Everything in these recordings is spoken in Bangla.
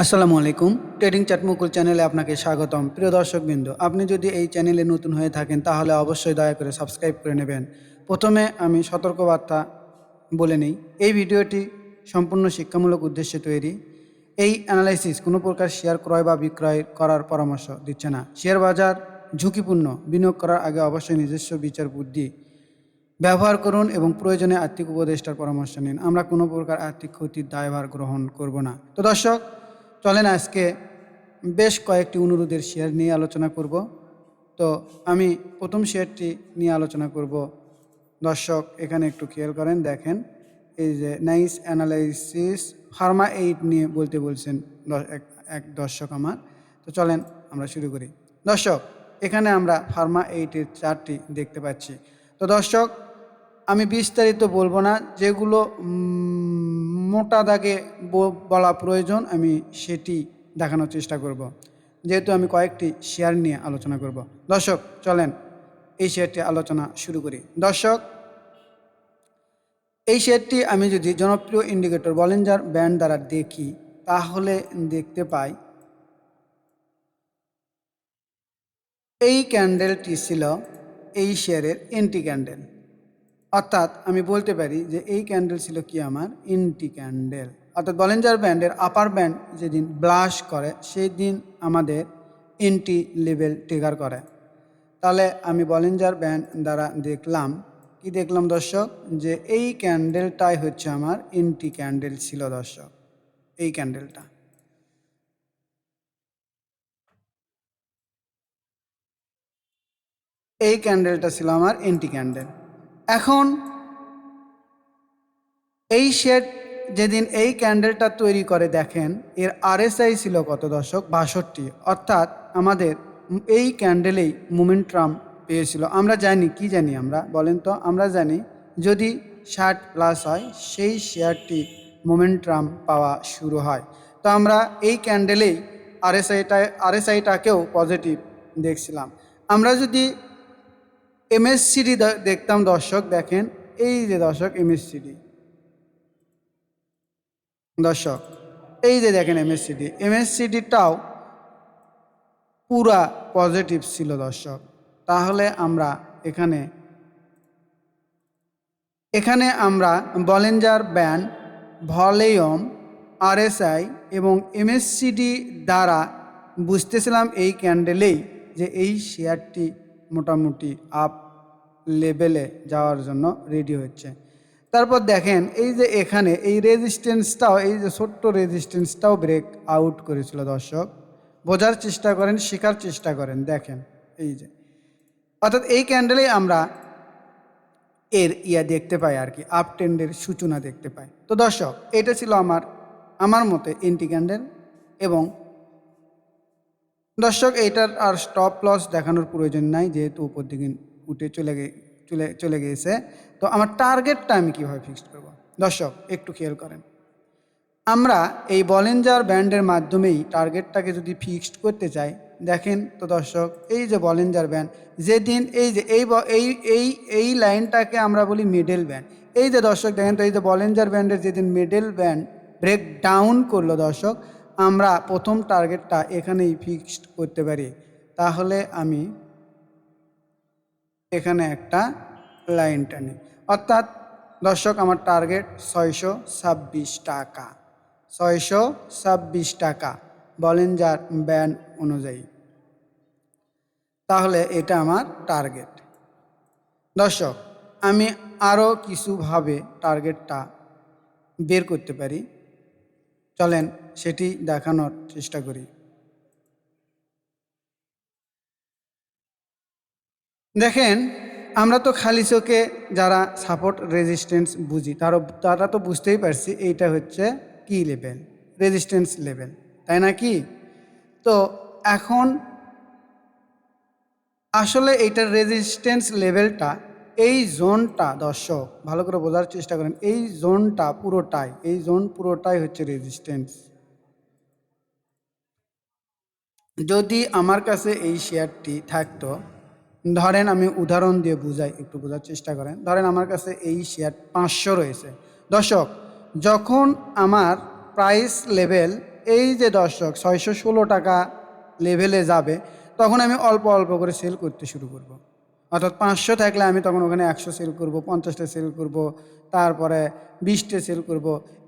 আসসালামু আলাইকুম। ট্রেডিং চ্যাট মুকুল চ্যানেলে আপনাকে স্বাগতম। প্রিয় দর্শকবৃন্দ, আপনি যদি এই চ্যানেলে নতুন হয়ে থাকেন তাহলে অবশ্যই দয়া করে সাবস্ক্রাইব করে নেবেন। প্রথমে আমি সতর্কবার্তা বলে নেই, এই ভিডিওটি সম্পূর্ণ শিক্ষামূলক উদ্দেশ্যে তৈরি। এই অ্যানালাইসিস কোনো প্রকার শেয়ার ক্রয় বা বিক্রয় করার পরামর্শ দিচ্ছে না। শেয়ার বাজার ঝুঁকিপূর্ণ, বিনিয়োগ করার আগে অবশ্যই নিজস্ব বিচার বুদ্ধি ব্যবহার করুন এবং প্রয়োজনে আর্থিক উপদেষ্টার পরামর্শ নিন। আমরা কোনো প্রকার আর্থিক ক্ষতির দায়ভার গ্রহণ করব না। তো দর্শক, চলেন আজকে বেশ কয়েকটি অনুরোধের শেয়ার নিয়ে আলোচনা করব। তো আমি প্রথম শেয়ারটি নিয়ে আলোচনা করব। দর্শক এখানে একটু খেয়াল করেন, দেখেন এই যে নাইস অ্যানালাইসিস ফার্মা এইড নিয়ে বলতে বলছেন এক দর্শক আমার। তো চলেন আমরা শুরু করি। দর্শক, এখানে আমরা ফার্মা এইটের চার্টটি দেখতে পাচ্ছি। তো দর্শক, আমি বিস্তারিত বলবো না, যেগুলো মোটা দাগে বলা প্রয়োজন আমি সেটি দেখানোর চেষ্টা করব, যেহেতু আমি কয়েকটি শেয়ার নিয়ে আলোচনা করব। দর্শক চলেন এই শেয়ারটি আলোচনা শুরু করি। দর্শক, এই শেয়ারটি আমি যদি জনপ্রিয় ইন্ডিকেটর বলিঞ্জার ব্যান্ড দ্বারা দেখি তাহলে দেখতে পাই এই ক্যান্ডেলটি ছিল এই শেয়ারের এন্ট্রি ক্যান্ডেল। অর্থাৎ আমি বলতে পারি যে এই ক্যান্ডেল ছিল কি আমার এন্ট্রি ক্যান্ডেল। অর্থাৎ বলিঞ্জার ব্যান্ডের আপার ব্যান্ড যেদিন ব্লাশ করে সেই দিন আমাদের এন্ট্রি লেভেল ট্রিগার করে। তাহলে আমি বলিঞ্জার ব্যান্ড দ্বারা দেখলাম কি দেখলাম দর্শক, যে এই ক্যান্ডেলটাই হচ্ছে আমার এন্ট্রি ক্যান্ডেল ছিল। দর্শক, এই ক্যান্ডেলটা ছিল আমার এন্ট্রি ক্যান্ডেল। এখন এই শেড যেদিন এই ক্যান্ডেলটা তৈরি করে, দেখেন এর আরএসআই ছিল কত দর্শক, 62। অর্থাৎ আমাদের এই ক্যান্ডেলেই মোমেন্টাম পেয়েছিল। আমরা জানি কি জানি, আমরা বলেন তো, আমরা জানি যদি 60+ হয় সেই শেয়ারটি মোমেন্টাম পাওয়া শুরু হয়। তো আমরা এই ক্যান্ডেলেই আরএসআইটাকেও পজিটিভ দেখছিলাম। আমরা যদি এমএসসিডি দেখতাম দর্শক, দেখেন এই যে দর্শক এমএসসিডি, দর্শক এই যে দেখেন এমএসসিডিটাও পুরা পজিটিভ ছিল দর্শক। তাহলে আমরা এখানে আমরা বলিঞ্জার ব্যান্ড, ভলিউম, আরএসআই এবং এমএসসিডি দ্বারা বুঝতেছিলাম এই ক্যান্ডেলেই যে এই শেয়ারটি মোটামুটি আপ লেভেলে যাওয়ার জন্য রেডি হচ্ছে। তারপর দেখেন এই যে এখানে এই রেজিস্ট্যান্সটাও, এই যে ছোট্ট রেজিস্ট্যান্সটাও ব্রেক আউট করেছিল দর্শক। বোঝার চেষ্টা করেন, শেখার চেষ্টা করেন, দেখেন এই যে, অর্থাৎ এই ক্যান্ডেলেই আমরা এর দেখতে পাই আর কি, আপ ট্রেন্ডের সূচনা দেখতে পাই। তো দর্শক, এটা ছিল আমার মতে এন্ট্রি ক্যান্ডেল। এবং দর্শক, এইটার আর স্টপ লস দেখানোর প্রয়োজন নাই, যেহেতু উপর দিকে উঠে চলে গিয়েছে। তো আমার টার্গেটটা আমি কীভাবে ফিক্সড করব দর্শক, একটু খেয়াল করেন। আমরা এই বলিঞ্জার ব্যান্ডের মাধ্যমেই টার্গেটটাকে যদি ফিক্সড করতে চাই, দেখেন তো দর্শক, এই যে বলিঞ্জার ব্যান্ড যেদিন এই যে এই লাইনটাকে আমরা বলি মিডল ব্যান্ড। এই যে দর্শক দেখেন তো, এই যে বলিঞ্জার ব্যান্ডের যেদিন মিডল ব্যান্ড ব্রেক ডাউন করলো দর্শক, আমরা প্রথম টার্গেটটা এখানেই ফিক্সড করতে পারি। তাহলে আমি এখানে একটা লাইন টানি, অর্থাৎ দর্শক আমার টার্গেট 626 টাকা, 626 টাকা বলিঞ্জার ব্যান্ড অনুযায়ী। তাহলে এটা আমার টার্গেট। দর্শক, আমি আরও কিছুভাবে টার্গেটটা বের করতে পারি, চলেন সেটি দেখানোর চেষ্টা করি। দেখেন, আমরা তো খালি চোখে যারা সাপোর্ট রেজিস্ট্যান্স বুঝি তারা তো বুঝতেই পারছি এইটা হচ্ছে কি লেভেল, রেজিস্ট্যান্স লেভেল, তাই না কি? তো এখন আসলে এইটার রেজিস্ট্যান্স লেভেলটা, এই জোনটা দর্শক ভালো করে বোঝার চেষ্টা করেন, এই জোন পুরোটাই হচ্ছে রেজিস্ট্যান্স। যদি আমার কাছে এই শেয়ারটি থাকতো, ধরেন আমি উদাহরণ দিয়ে বুঝাই, একটু বোঝার চেষ্টা করেন। ধরেন আমার কাছে এই শেয়ার 500 রয়েছে দর্শক, যখন আমার প্রাইস লেভেল এই যে দর্শক 616 টাকা লেভেলে যাবে, তখন আমি অল্প অল্প করে সেল করতে শুরু করব। অর্থাৎ 500 থাকলে আমি তখন ওখানে 100 সেল করব, 50টা সেল করব, তারপরে 20টে সেল করব।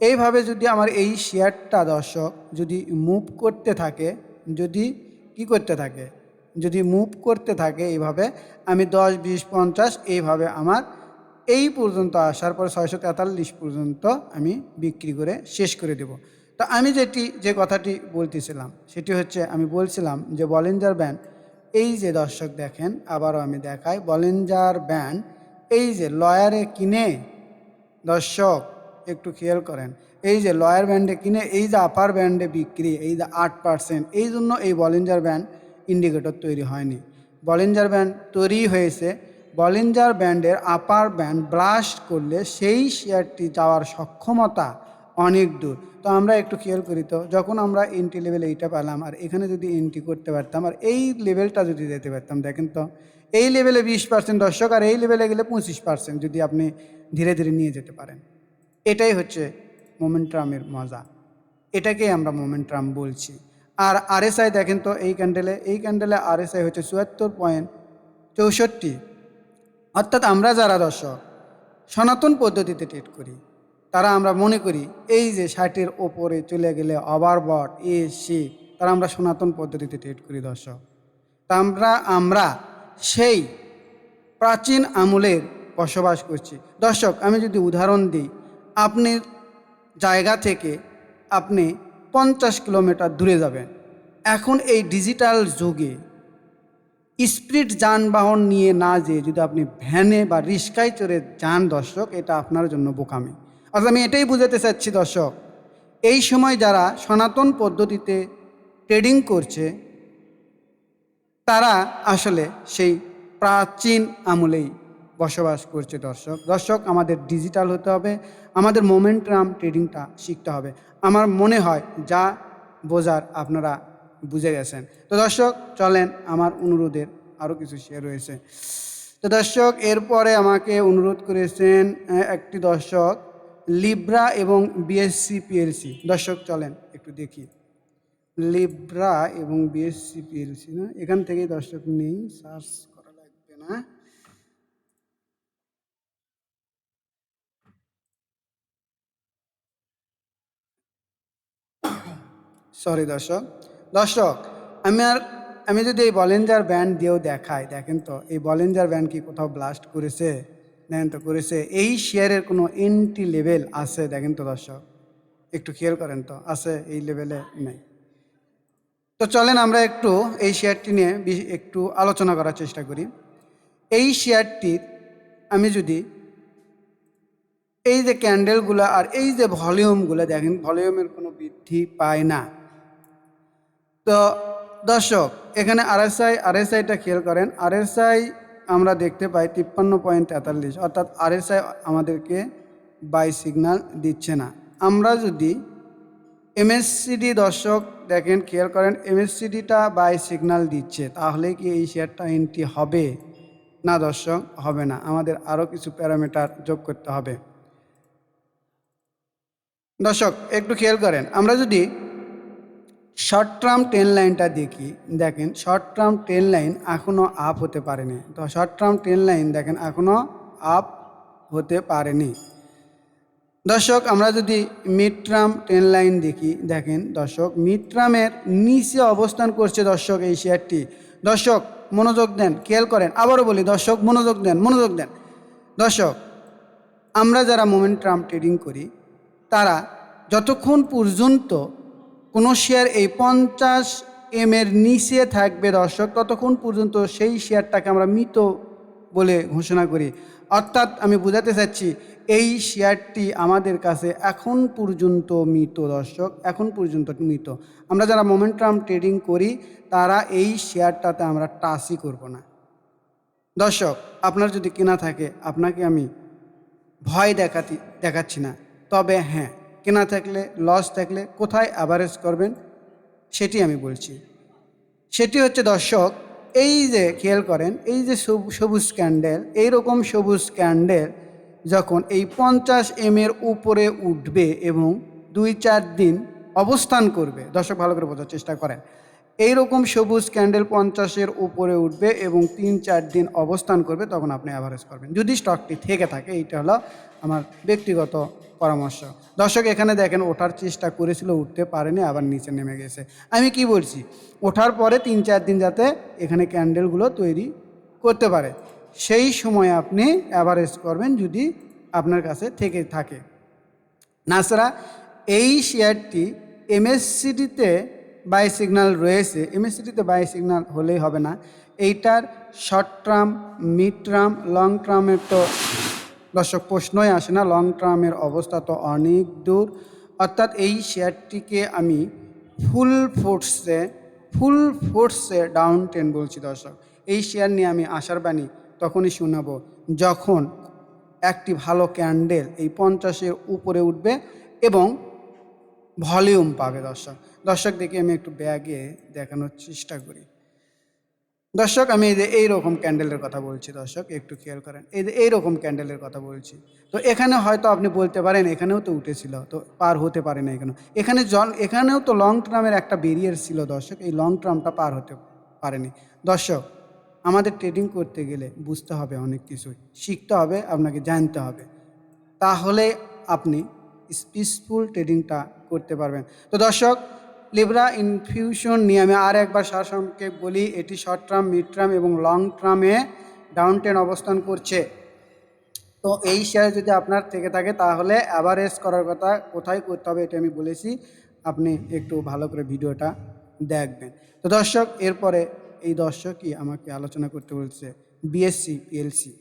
এইভাবে যদি আমার এই শেয়ারটা দর্শক যদি মুভ করতে থাকে, যদি কি করতে থাকে, যদি মুভ করতে থাকে এইভাবে, আমি 10, 20, 50 এইভাবে আমার এই পর্যন্ত আসার পর 643 পর্যন্ত আমি বিক্রি করে শেষ করে দেব। তো আমি যে কথাটি বলতেছিলাম সেটি হচ্ছে, আমি বলছিলাম যে বলিঞ্জার ব্যান্ড, এই যে দর্শক দেখেন, আবারও আমি দেখাই, বলিঞ্জার ব্যান্ড এই যে লয়ারে কিনে দর্শক একটু খেয়াল করেন, এই যে লয়ার ব্যান্ডে কিনে এই যে আপার ব্যান্ডে বিক্রি, এই যে 8%, এই জন্য এই বলিঞ্জার ব্যান্ড ইন্ডিকেটর তৈরি হয়নি। বলিঞ্জার ব্যান্ড তৈরি হয়েছে, বলিঞ্জার ব্যান্ডের আপার ব্যান্ড ব্লাস্ট করলে সেই শেয়ারটি যাওয়ার সক্ষমতা অনেক দূর। তো আমরা একটু খেয়াল করি, তো যখন আমরা এন্ট্রি লেভেল এইটা পেলাম, আর এখানে যদি এন্ট্রি করতে পারতাম আর এই লেভেলটা যদি যেতে পারতাম, দেখেন তো এই লেভেলে 20% দর্শক, আর এই লেভেলে গেলে 25% যদি আপনি ধীরে ধীরে নিয়ে যেতে পারেন। এটাই হচ্ছে মোমেন্টামের মজা, এটাকেই আমরা মোমেন্টাম বলছি। আর আরএসআই দেখেন তো, এই ক্যান্ডেলে আরএসআই হচ্ছে 74.64। অর্থাৎ আমরা যারা দর্শক সনাতন পদ্ধতিতে ট্রেড করি, তারা আমরা মনে করি এই যে 60-এর ওপরে চলে গেলে ওভারবট সে, তারা আমরা সনাতন পদ্ধতিতে ট্রেড করি দর্শক। তা আমরা সেই প্রাচীন আমলের বসবাস করছি দর্শক। আমি যদি উদাহরণ দিই, আপনি জায়গা থেকে আপনি 50 কিলোমিটার দূরে যাবেন, এখন এই ডিজিটাল যুগে স্পিড যানবাহন নিয়ে না যেয়ে যদি আপনি ভ্যানে বা রিক্সায় চড়ে যান দর্শক, এটা আপনার জন্য বোকামি। অর্থাৎ আমি এটাই বুঝাতে চাচ্ছি দর্শক, এই সময় যারা সনাতন পদ্ধতিতে ট্রেডিং করছে তারা আসলে সেই প্রাচীন আমলেই বসবাস করছে দর্শক। আমাদের ডিজিটাল হতে হবে, আমাদের মোমেন্টাম ট্রেডিংটা শিখতে হবে। আমার মনে হয় যা বোঝার আপনারা বুঝে গেছেন। তো দর্শক চলেন, আমার অনুরোধের আরও কিছু শেয়ার রয়েছে। তো দর্শক এরপরে আমাকে অনুরোধ করেছেন একটি দর্শক, লিব্রা এবং বিএসসি পিএলসি। দর্শক চলেন একটু দেখি, লিব্রা এবং বিএসসি পিএলসি না, এখান থেকেই দর্শক নেই, সার্চ করা লাগবে না। সরি দর্শক আমি যদি এই বলিঞ্জার ব্যান্ড দিয়েও দেখাই, দেখেন তো এই বলিঞ্জার ব্যান্ড কি কোথাও ব্লাস্ট করেছে? দেখেন তো করেছে। এই শেয়ারের কোনো এন্ট্রি লেভেল আছে? দেখেন তো দর্শক, একটু খেয়াল করেন তো, আছে? এই লেভেলে নেই। তো চলেন আমরা একটু এই শেয়ারটি নিয়ে একটু আলোচনা করার চেষ্টা করি। এই শেয়ারটির আমি যদি এই যে ক্যান্ডেলগুলো আর এই যে ভলিউমগুলো দেখেন, ভলিউমের কোনো বৃদ্ধি পায় না। তো দর্শক এখানে আরএসআইটা খেয়াল করেন, আরএসআই আমরা দেখতে পাই 53.43, অর্থাৎ আরএসআই আমাদেরকে বাই সিগন্যাল দিচ্ছে না। আমরা যদি এমএসসিডি দর্শক দেখেন, খেয়াল করেন, এমএসসিডিটা বাই সিগন্যাল দিচ্ছে, তাহলে কি এই শেয়ারটা এন্ট্রি হবে? না দর্শক, হবে না। আমাদের আরও কিছু প্যারামিটার যোগ করতে হবে। দর্শক একটু খেয়াল করেন, আমরা যদি শর্ট টার্ম ট্রেন লাইনটা দেখেন শর্ট টার্ম ট্রেন লাইন এখনও আপ হতে পারেনি। তো শর্ট টার্ম ট্রেন লাইন দেখেন এখনও আপ হতে পারেনি। দর্শক আমরা যদি মিড টার্ম ট্রেন লাইন দেখেন দর্শক, মিড টার্মের নিচে অবস্থান করছে দর্শক এই শেয়ারটি। দর্শক মনোযোগ দেন, খেয়াল করেন, আবারও বলি দর্শক মনোযোগ দেন। দর্শক আমরা যারা মোমেন্টাম ট্রেডিং করি, তারা যতক্ষণ পর্যন্ত কোনো শেয়ার এই 50 এর নিচে থাকবে দর্শক, ততক্ষণ পর্যন্ত সেই শেয়ারটাকে আমরা মৃত বলে ঘোষণা করি। অর্থাৎ আমি বোঝাতে চাচ্ছি, এই শেয়ারটি আমাদের কাছে এখন পর্যন্ত মৃত দর্শক, এখন পর্যন্ত মৃত। আমরা যারা মোমেন্টাম ট্রেডিং করি তারা এই শেয়ারটাতে আমরা টাচই করব না। দর্শক আপনার যদি কেনা থাকে, আপনাকে আমি ভয় দেখাচ্ছি না, তবে হ্যাঁ, কেনা থাকলে, লস থাকলে কোথায় অ্যাভারেজ করবেন সেটি আমি বলছি। সেটি হচ্ছে দর্শক, এই যে খেয়াল করেন, এই যে সবুজ ক্যান্ডেল, এইরকম সবুজ ক্যান্ডেল যখন এই 50 এর উপরে উঠবে এবং 2-4 দিন অবস্থান করবে। দর্শক ভালো করে বোঝার চেষ্টা করেন। এইরকম সবুজ ক্যান্ডেল 50-এর উপরে উঠবে এবং 3-4 দিন অবস্থান করবে, তখন আপনি অ্যাভারেজ করবেন যদি স্টকটি থেকে থাকে। এইটা হলো আমার ব্যক্তিগত পরামর্শ। দর্শক এখানে দেখেন ওঠার চেষ্টা করেছিল, উঠতে পারেনি, আবার নিচে নেমে গেছে। আমি কি বলছি, ওঠার পরে 3-4 দিন যাতে এখানে ক্যান্ডেলগুলো তৈরি করতে পারে, সেই সময় আপনি অ্যাভারেজ করবেন যদি আপনার কাছে থেকে থাকে। নাছাড়া এই শেয়ারটি এমএসসিডিতে বাই সিগন্যাল রয়েছে, এমএসসিডিতে বাই সিগন্যাল হলেই হবে না, এইটার short term, mid term, long টার্মের তো দর্শক প্রশ্নই আসে না। লং টার্মের অবস্থা তো অনেক দূর। অর্থাৎ এই শেয়ারটিকে আমি ফুল ফোর্সে ডাউন ট্রেন বলছি দর্শক। এই শেয়ার নিয়ে আমি আশার বাণী তখনই শোনাবো যখন একটি ভালো ক্যান্ডেল এই 50-এর উপরে উঠবে এবং ভলিউম পাবে। দর্শক দেখি আমি একটু ব্যাগে দেখানোর চেষ্টা করি। দর্শক আমি এই যে এইরকম ক্যান্ডেলের কথা বলছি, দর্শক একটু খেয়াল করেন, এই যে এইরকম ক্যান্ডেলের কথা বলছি। তো এখানে হয়তো আপনি বলতে পারেন এখানেও তো উঠেছিল, তো পার হতে পারে না এখানেও তো লং টার্মের একটা ব্যারিয়ার ছিল দর্শক, এই লং টার্মটা পার হতে পারেনি। দর্শক আমাদের ট্রেডিং করতে গেলে বুঝতে হবে অনেক কিছুই, শিখতে হবে, আপনাকে জানতে হবে, তাহলে আপনি পিসফুল ট্রেডিংটা করতে পারবেন। তো দর্শক লিব্রা ইনফিউশন নিয়ে আমি আর একবার সারসংক্ষেপ বলি। এটি শর্ট টার্ম, মিড টার্ম এবং লং টার্মে ডাউন ট্রেন অবস্থান করছে। তো এই শেয়ার যদি আপনার থেকে থাকে তাহলে অ্যাভারেজ করার কথা কোথায় করতে হবে এটা আমি বলেছি, আপনি একটু ভালো করে ভিডিওটা দেখবেন। তো দর্শক এরপরে এই দর্শকই আমাকে আলোচনা করতে বলছে বিএসসি পিএলসি।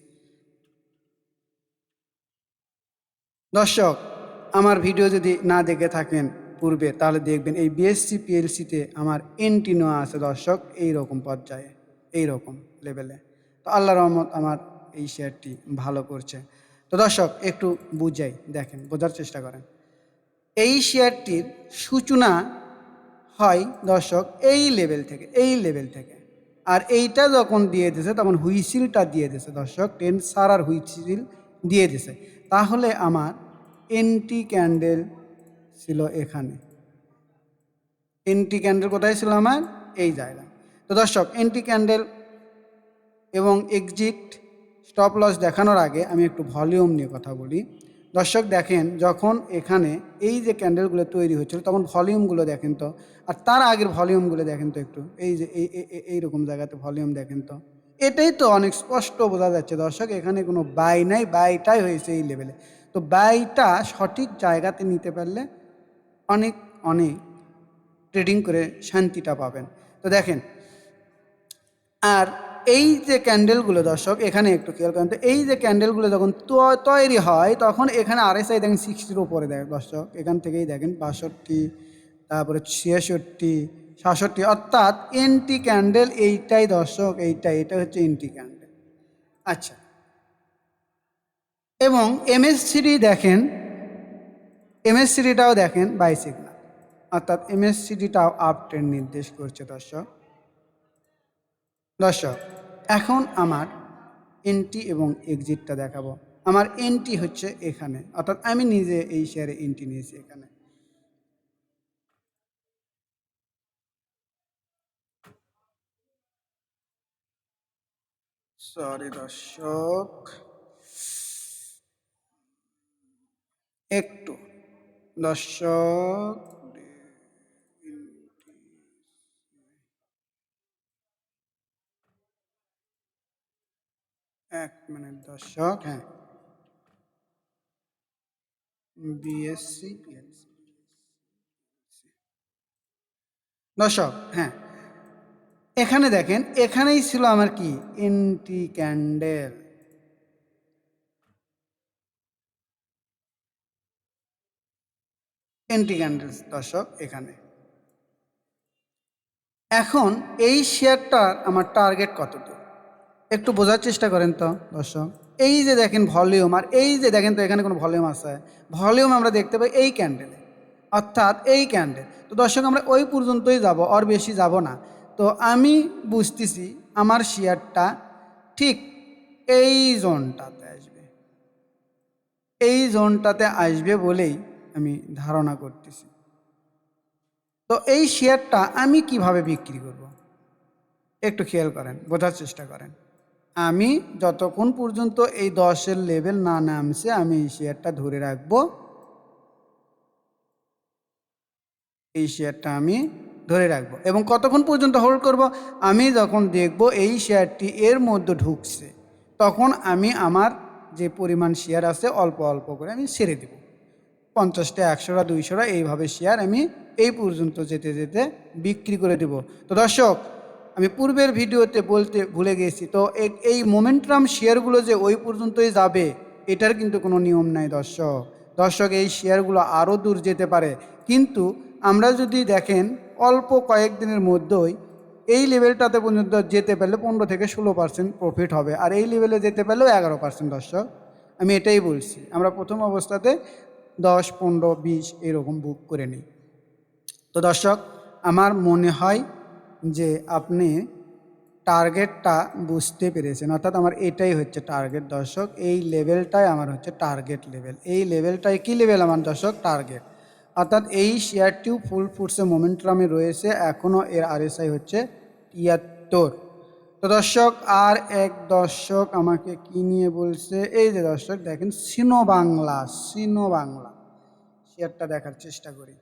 দর্শক আমার ভিডিও যদি না দেখে থাকেন পূর্বে, তাহলে দেখবেন এই বিএসসি পিএলসিতে আমার এন্ট্রি নেওয়া আছে দর্শক, এই রকম পর্যায়ে, এই রকম লেভেলে। তো আল্লাহ রহমত আমার এই শেয়ারটি ভালো করছে। তো দর্শক একটু বুঝাই, দেখেন, বোঝার চেষ্টা করেন। এই শেয়ারটির সূচনা হয় দর্শক এই লেভেল থেকে, আর এইটা যখন দিয়ে দিছে তখন হুইসিলটা দিয়ে দিছে দর্শক, টেন সারার হুইসিল দিয়ে দিছে। তাহলে আমার এন্টি ক্যান্ডেল ছিল এখানে, এন্টি ক্যান্ডেল কোথায় ছিল আমার, এই জায়গায়। তো দর্শক এন্টি ক্যান্ডেল এবং এক্সিট স্টপ লস দেখানোর আগে আমি একটু ভলিউম নিয়ে কথা বলি। দর্শক দেখেন যখন এখানে এই যে ক্যান্ডেলগুলো তৈরি হচ্ছিল তখন ভলিউমগুলো দেখেন তো, আর তার আগের ভলিউমগুলো দেখেন তো একটু, এই যে এইরকম জায়গাতে ভলিউম দেখেন তো, এটাই তো অনেক স্পষ্ট বোঝা যাচ্ছে দর্শক এখানে কোনো বাই নাই, বাইটাই হয়েছে এই লেভেলে। তো বাইটা সঠিক জায়গাতে নিতে পারলে অনেক অনেক ট্রেডিং করে শান্তিটা পাবেন। তো দেখেন, আর এই যে ক্যান্ডেলগুলো দর্শক এখানে একটু খেয়াল করেন তো, এই যে ক্যান্ডেলগুলো যখন তৈরি হয় তখন এখানে আরএসআই দেখেন 60-র উপরে দেয় দর্শক, এখান থেকেই দেখেন 62, তারপরে 66, 67, অর্থাৎ এন্টি ক্যান্ডেল এইটাই দর্শক, এটা হচ্ছে এন্টি ক্যান্ডেল। আচ্ছা, এবং এমএসসিডি দেখেন, এমএসসিডিটাও দেখেন বাই সিগনাল, অর্থাৎ এমএসসিডিটাও আপ ট্রেন্ড নির্দেশ করছে দর্শক। এখন আমার এন্ট্রি এবং এক্সিটটা দেখাবো। আমার এন্ট্রি হচ্ছে এখানে, অর্থাৎ আমি নিজে এই শেয়ারে এন্ট্রি নিয়েছি এখানে। সরি দর্শক, একটু দর্শক, এক মিনিট দর্শক, হ্যাঁ, বিএসসি পিএলসি দর্শক, হ্যাঁ, এখানে দেখেন এখানেই ছিল আমার কি এন্ট্রি ক্যান্ডেল, এন্ট্রি ক্যান্ডেল দর্শক এখানে। এখন এই শেয়ারটার আমার টার্গেট কত দূর একটু বোঝার চেষ্টা করেন তো দর্শক। এই যে দেখেন ভলিউম, আর এই যে দেখেন তো এখানে কোনো ভলিউম আছে, ভলিউম আমরা দেখতে পাই এই ক্যান্ডেলে, অর্থাৎ এই ক্যান্ডেল। তো দর্শক আমরা ওই পর্যন্তই যাব, আর বেশি যাব না। তো আমি বুঝতেছি আমার শেয়ারটা ঠিক এই জোনটাতে আসবে, এই জোনটাতে আসবে বলেই আমি ধারণা করতেছি। তো এই শেয়ারটা আমি কিভাবে বিক্রি করব একটু খেয়াল করেন, বোঝার চেষ্টা করেন। আমি যতক্ষণ পর্যন্ত এই 10-এর লেভেল না নামছে আমি এই শেয়ারটা ধরে রাখবো, এই শেয়ারটা আমি ধরে রাখবো এবং কতক্ষণ পর্যন্ত হোল্ড করব, আমি যখন দেখব এই শেয়ারটি এর মধ্যে ঢুকছে তখন আমি আমার যে পরিমাণ শেয়ার আছে অল্প অল্প করে আমি ছেড়ে দেব। 50টা, 100টা, 200টা এইভাবে শেয়ার আমি এই পর্যন্ত যেতে যেতে বিক্রি করে দেব। তো দর্শক, আমি পূর্বের ভিডিওতে বলতে ভুলে গেছি, তো এই মোমেন্টাম শেয়ারগুলো যে ওই পর্যন্তই যাবে এটার কিন্তু কোনো নিয়ম নাই দর্শক। দর্শক, এই শেয়ারগুলো আরও দূর যেতে পারে, কিন্তু আমরা যদি দেখেন অল্প কয়েকদিনের মধ্যেই এই লেভেলটাতে পর্যন্ত যেতে পারলে 15 থেকে 16% প্রফিট হবে, আর এই লেভেলে যেতে পারলেও 11%। দর্শক, আমি এটাই বলছি, আমরা প্রথম অবস্থাতে 10, 15, 20 এরকম বুক করে নিই। তো দর্শক, আমার মনে হয় যে আপনি টার্গেটটা বুঝতে পেরেছেন, অর্থাৎ আমার এটাই হচ্ছে টার্গেট দর্শক। এই লেভেলটাই আমার হচ্ছে টার্গেট লেভেল, এই লেভেলটাই কি লেভেল আমার দর্শক? টার্গেট। অর্থাৎ এই শেয়ারটিও ফুল ফুটসে মোমেন্টামে রয়েছে, এখনও এর আরএসআই হচ্ছে 73। তো দর্শক, আর এক দর্শক আমাকে কি নিয়ে বলছে, এই যে দর্শক দেখেন সিনো বাংলা, সিনো বাংলা শেয়ারটা দেখার চেষ্টা করি।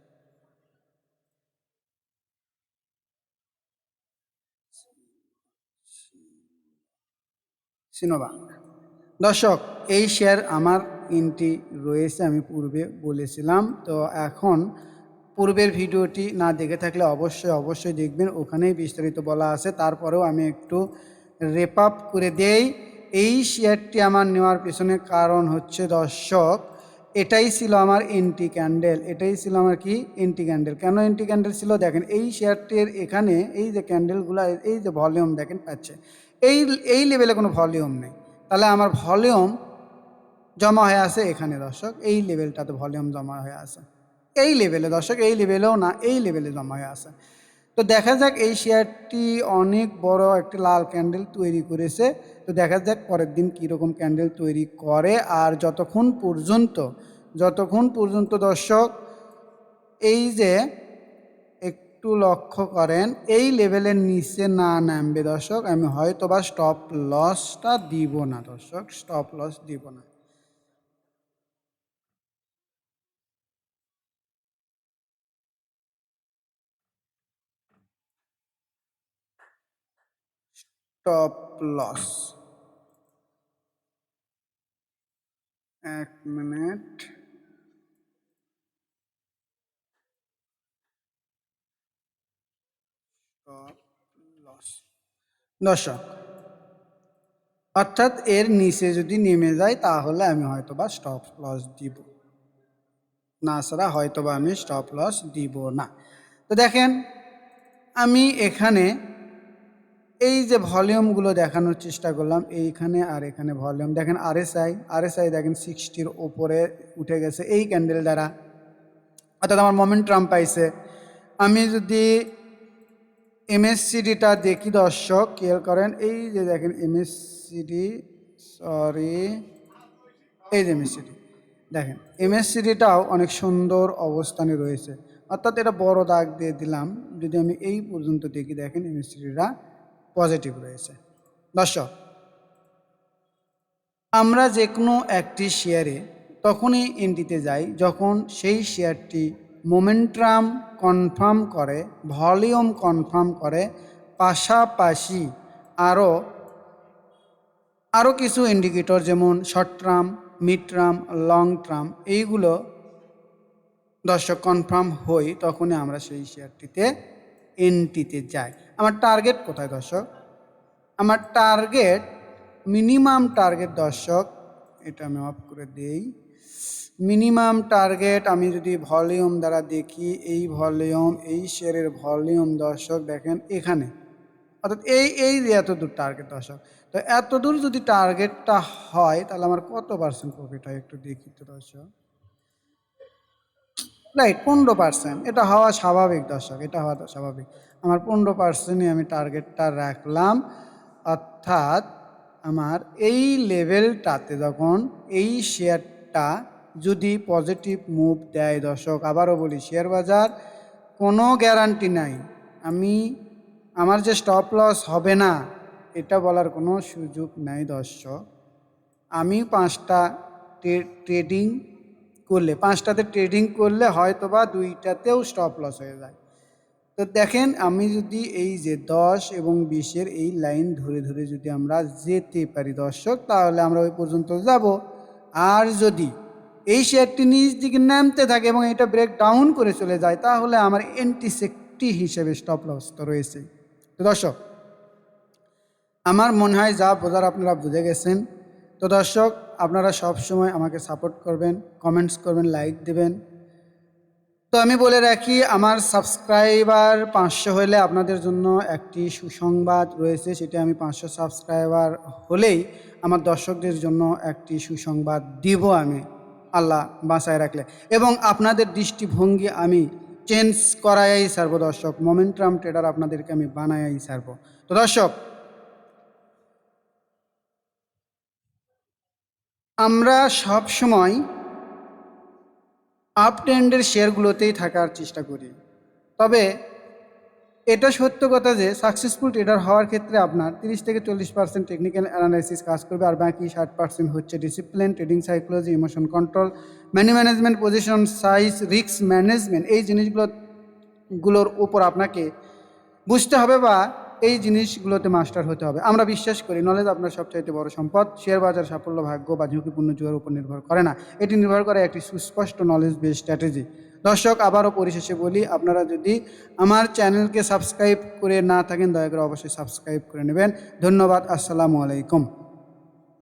সিনো বাংলা দর্শক, এই শেয়ার আমার এন্ট্রি রয়েছে, আমি পূর্বে বলেছিলাম। তো এখন পূর্বের ভিডিওটি না দেখে থাকলে অবশ্যই অবশ্যই দেখবেন, ওখানেই বিস্তারিত বলা আছে। তারপরেও আমি একটু রেপ আপ করে দেই। এই শেয়ারটি আমার নেওয়ার পেছনে কারণ হচ্ছে দর্শক, এটাই ছিল আমার এন্ট্রি ক্যান্ডেল, এটাই ছিল আমার কি এন্ট্রি ক্যান্ডেল। কেন এন্ট্রি ক্যান্ডেল ছিল দেখেন, এই শেয়ারটির এখানে এই যে ক্যান্ডেলগুলো, এই যে ভলিউম দেখেন পাচ্ছে, এই এই লেভেলে কোনো ভলিউম নেই, তাহলে আমার ভলিউম জমা হয়ে আছে এখানে দর্শক, এই লেভেলটাতে ভলিউম জমা হয়ে আছে, এই লেভেলে দর্শক, এই লেভেলেও না, এই লেভেলে জমা হয়ে আছে। তো দেখা যাক, এই শেয়ারটি অনেক বড় একটি লাল ক্যান্ডেল তৈরি করেছে। তো দেখা যাক পরের দিন কীরকম ক্যান্ডেল তৈরি করে। আর যতক্ষণ পর্যন্ত দর্শক এই যে একটু লক্ষ্য করেন, এই লেভেলের নিচে না নামবে দর্শক, আমি হয়তো বা স্টপ লসটা দিব না দর্শক, স্টপ লস দিব না। স্টপ লস, 1 মিনিট। স্টপ লস দর্শক, অর্থাৎ এর নিচে যদি নেমে যায় তাহলে আমি হয়তো বা স্টপ লস দিব, না ছাড়া হয়তো বা আমি স্টপ লস দিব না। তো দেখেন, আমি এখানে এই যে ভলিউমগুলো দেখানোর চেষ্টা করলাম, এইখানে আর এখানে ভলিউম দেখেন, আরএসআই দেখেন 60-র ওপরে উঠে গেছে এই ক্যান্ডেল দ্বারা, অর্থাৎ আমার মোমেন্টাম পাইছে। আমি যদি এমএসসিডিটা দেখি দর্শক, খেয়াল করেন, এই যে দেখেন এমএসসিডি, সরি, এই যে এমএসসিডি দেখেন, এমএসসিডিটাও অনেক সুন্দর অবস্থানে রয়েছে, অর্থাৎ এটা বড় দাগ দিয়ে দিলাম। যদি আমি এই পর্যন্ত দেখি, দেখেন এমএসসিডিটা পজিটিভ রয়েছে। দর্শক, আমরা যে কোনো একটি শেয়ারে তখনই এন্ট্রিতে যাই যখন সেই শেয়ারটি মোমেন্টাম কনফার্ম করে, ভলিউম কনফার্ম করে, পাশাপাশি আরও আরও কিছু ইন্ডিকেটর যেমন short term, mid term, long term, এইগুলো দর্শক কনফার্ম হই, তখনই আমরা সেই শেয়ারটিতে এন্ট্রিতে যাই। আমার টার্গেট কোথায় দর্শক? আমার টার্গেট, মিনিমাম টার্গেট দর্শক, এটা আমি অফ করে দেই। মিনিমাম টার্গেট আমি যদি ভলিউম দ্বারা দেখি, এই ভলিউম, এই শেয়ারের ভলিউম দর্শক দেখেন এখানে, অর্থাৎ এই যে এত দূর টার্গেট দর্শক। তো এত দূর যদি টার্গেটটা হয় তাহলে আমার কত পার্সেন্ট প্রফিট হয় একটু দেখি তো দর্শক। রাইট, 15%, এটা হওয়া স্বাভাবিক দর্শক, এটা হওয়া স্বাভাবিক। আমার 15%ই আমি টার্গেটটা রাখলাম, অর্থাৎ আমার এই লেভেলটাতে যখন এই শেয়ারটা যদি পজিটিভ মুভ দেয় দর্শক, আবারও বলি, শেয়ার বাজার কোনো গ্যারান্টি নাই। আমার যে স্টপ লস হবে না এটা বলার কোনো সুযোগ নাই দর্শক। আমি পাঁচটাতে ট্রেডিং করলে হয়তো বা দুইটাতেও স্টপ লস হয়ে যায়। তো দেখেন, আমি যদি এই যে 10 এবং 20-এর এই লাইন ধরে ধরে যদি আমরা যেতে পারি দর্শক, তাহলে আমরা ওই পর্যন্ত যাব। আর যদি এই শেয়ারটি নিচ দিকে নামতে থাকে এবং এটা ব্রেক ডাউন করে চলে যায়, তাহলে আমার সেফটি হিসেবে স্টপ লস তো রয়েছে। তো দর্শক, আমার মনে হয় যা বোঝার আপনারা বুঝে গেছেন। তো দর্শক, আপনারা সব সময় আমাকে সাপোর্ট করবেন, কমেন্টস করবেন, লাইক দেবেন। তো আমি বলে রাখি, আমার সাবস্ক্রাইবার 500 হলে আপনাদের জন্য একটি সুসংবাদ রয়েছে। সেটা আমি 500 সাবস্ক্রাইবার হলেই আমার দর্শকদের জন্য একটি সুসংবাদ দিব আমি, আল্লাহ বাঁচায় রাখলে। এবং আপনাদের দৃষ্টিভঙ্গি আমি চেঞ্জ করাই ছাড়বো দর্শক। মোমেন্টাম ট্রেডার আপনাদেরকে আমি বানাই ছাড়বো। তো দর্শক, আমরা সব সময় আপ ট্রেন্ডের শেয়ারগুলোতেই থাকার চেষ্টা করি। তবে এটা সত্য কথা যে সাকসেসফুল ট্রেডার হওয়ার ক্ষেত্রে আপনার 30-40% টেকনিক্যাল অ্যানালাইসিস কাজ করবে, আর বাকি 60% হচ্ছে discipline, trading psychology, emotion control, money management, position size, risk management. এই জিনিসগুলোর উপর আপনাকে বুঝতে হবে বা এই জিনিসগুলোতে মাস্টার হতে হবে। আমরা বিশ্বাস করি নলেজ আপনার সবচাইতে বড় সম্পদ। শেয়ার বাজার সাফল্য ভাগ্য বা ঝুঁকিপূর্ণ জুয়ার উপর নির্ভর করে না, এটি নির্ভর করে একটি সুস্পষ্ট নলেজ বেস স্ট্র্যাটেজি। দর্শক, আবারও পরিশেষে বলি, আপনারা যদি আমার চ্যানেলকে সাবস্ক্রাইব করে না থাকেন, দয়া করে অবশ্যই সাবস্ক্রাইব করে নেবেন। ধন্যবাদ। আসসালামু আলাইকুম।